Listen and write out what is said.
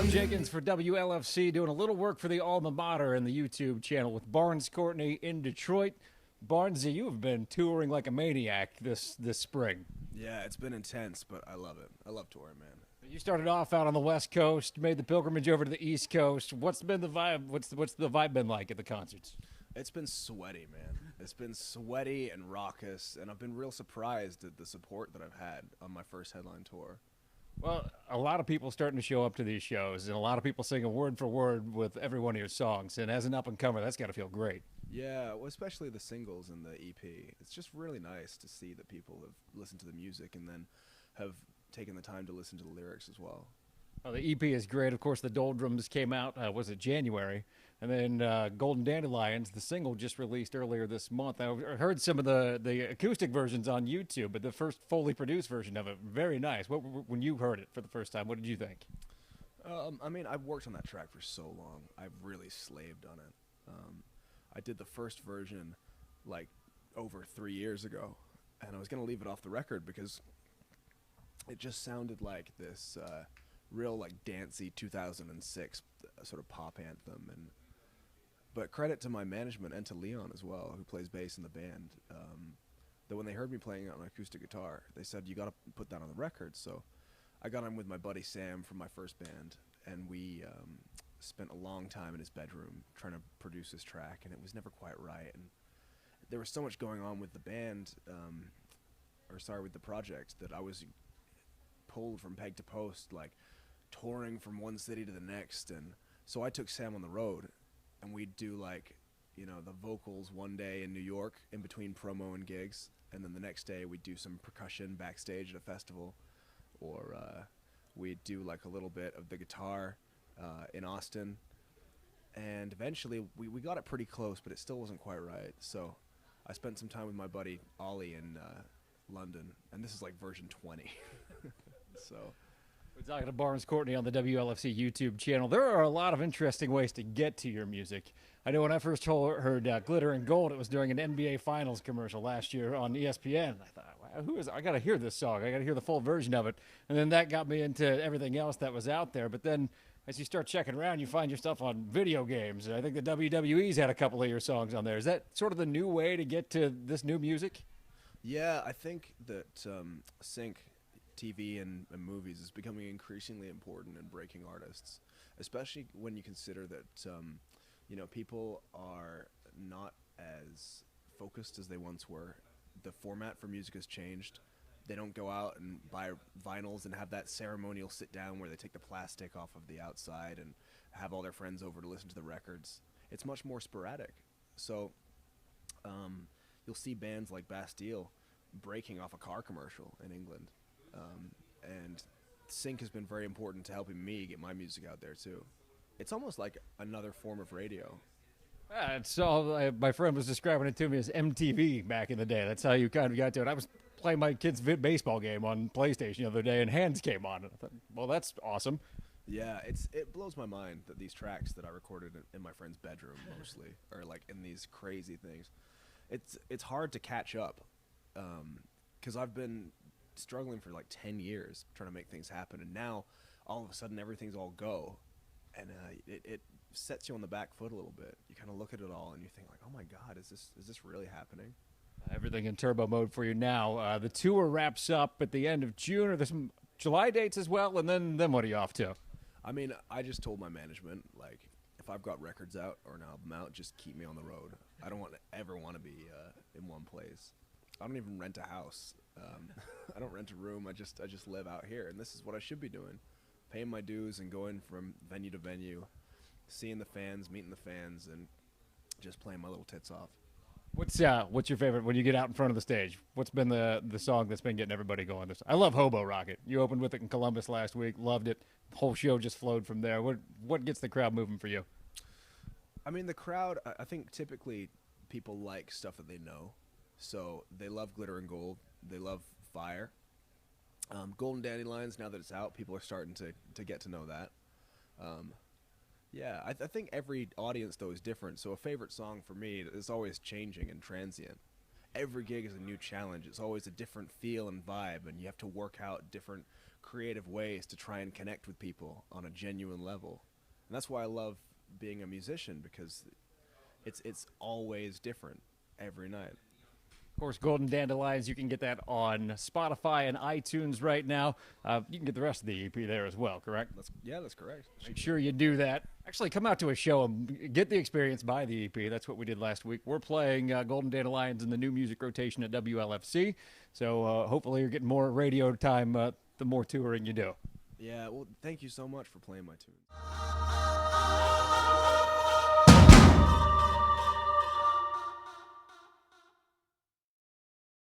Tom Jenkins for WLFC doing a little work for the alma mater and the YouTube channel with Barnes Courtney in Detroit. Barnesy, you have been touring like a maniac this spring. Yeah, it's been intense, but I love it. I love touring, man. You started off out on the West Coast, made the pilgrimage over to the East Coast. What's been the vibe? What's the vibe been like at the concerts? It's been sweaty, man. It's been sweaty and raucous, and I've been real surprised at the support that I've had on my first headline tour. Well, a lot of people starting to show up to these shows, and a lot of people singing word for word with every one of your songs. And as an up-and-comer, that's got to feel great. Yeah, well, especially the singles and the EP. It's just really nice to see that people have listened to the music and then have taken the time to listen to the lyrics as well. Oh, the EP is great. Of course, the Doldrums came out, was it January? And then Golden Dandelions, the single, just released earlier this month. I heard some of the acoustic versions on YouTube, but the first fully produced version of it, very nice. When you heard it for the first time, what did you think? I mean, I've worked on that track for so long. I've really slaved on it. I did the first version like over 3 years ago, and I was going to leave it off the record because it just sounded like this real like dancey 2006 sort of pop anthem. But credit to my management and to Leon as well, who plays bass in the band, that when they heard me playing it on acoustic guitar, they said, you got to put that on the record. So I got on with my buddy Sam from my first band, and we spent a long time in his bedroom trying to produce this track, and it was never quite right. And there was so much going on with the band, with the project, that I was pulled from peg to post, like touring from one city to the next. And so I took Sam on the road, and we'd do like, the vocals one day in New York in between promo and gigs, and then the next day we'd do some percussion backstage at a festival, or we'd do like a little bit of the guitar in Austin. And eventually we got it pretty close, but it still wasn't quite right. So I spent some time with my buddy Ollie in London, and this is like version 20. So we're talking to Barnes Courtney on the WLFC YouTube channel. There are a lot of interesting ways to get to your music. I know when I first heard Glitter and Gold, it was during an NBA Finals commercial last year on ESPN. I thought, wow, who is? I got to hear this song. I got to hear the full version of it. And then that got me into everything else that was out there. But then as you start checking around, you find your stuff on video games. I think the WWE's had a couple of your songs on there. Is that sort of the new way to get to this new music? yeah, I think that sync TV and movies is becoming increasingly important in breaking artists, especially when you consider that people are not as focused as they once were. The format for music has changed. They don't go out and buy vinyls and have that ceremonial sit down where they take the plastic off of the outside and have all their friends over to listen to the records. It's much more sporadic. So you'll see bands like Bastille breaking off a car commercial in England. And sync has been very important to helping me get my music out there too. It's almost like another form of radio. It's all, my friend was describing it to me as MTV back in the day. That's how you kind of got to it. I was playing my kid's baseball game on PlayStation the other day, and Hands came on. And I thought, well, that's awesome. Yeah, it blows my mind that these tracks that I recorded in my friend's bedroom mostly are like in these crazy things. It's hard to catch up because I've been struggling for like 10 years trying to make things happen, and now all of a sudden everything's all go, and it sets you on the back foot a little bit. You kind of look at it all and you think like, oh my God, is this really happening? Everything in turbo mode for you now. The tour wraps up at the end of June. Are there some July dates as well? And then what are you off to? I mean, I just told my management, like, if I've got records out or an album out, just keep me on the road. I don't ever want to be in one place. I don't even rent a house. I don't rent a room. I just live out here, and this is what I should be doing: paying my dues and going from venue to venue, seeing the fans, meeting the fans, and just playing my little tits off. What's your favorite when you get out in front of the stage? What's been the song that's been getting everybody going? I love Hobo Rocket. You opened with it in Columbus last week. Loved it. The whole show just flowed from there. What gets the crowd moving for you? I mean, the crowd, I think typically people like stuff that they know. So they love Glitter and Gold. They love Fire. Golden Dandelions, now that it's out, people are starting to get to know that. Yeah, I think every audience, though, is different. So a favorite song for me is always changing and transient. every gig is a new challenge. It's always a different feel and vibe, and you have to work out different creative ways to try and connect with people on a genuine level. And that's why I love being a musician, because it's always different every night. Of course, Golden Dandelions, you can get that on Spotify and iTunes right now. You can get the rest of the EP there as well, correct? That's correct. Make sure you do that. Actually, come out to a show and get the experience, buy the EP. That's what we did last week. We're playing Golden Dandelions in the new music rotation at WLFC. So hopefully you're getting more radio time the more touring you do. Yeah, well, thank you so much for playing my tunes.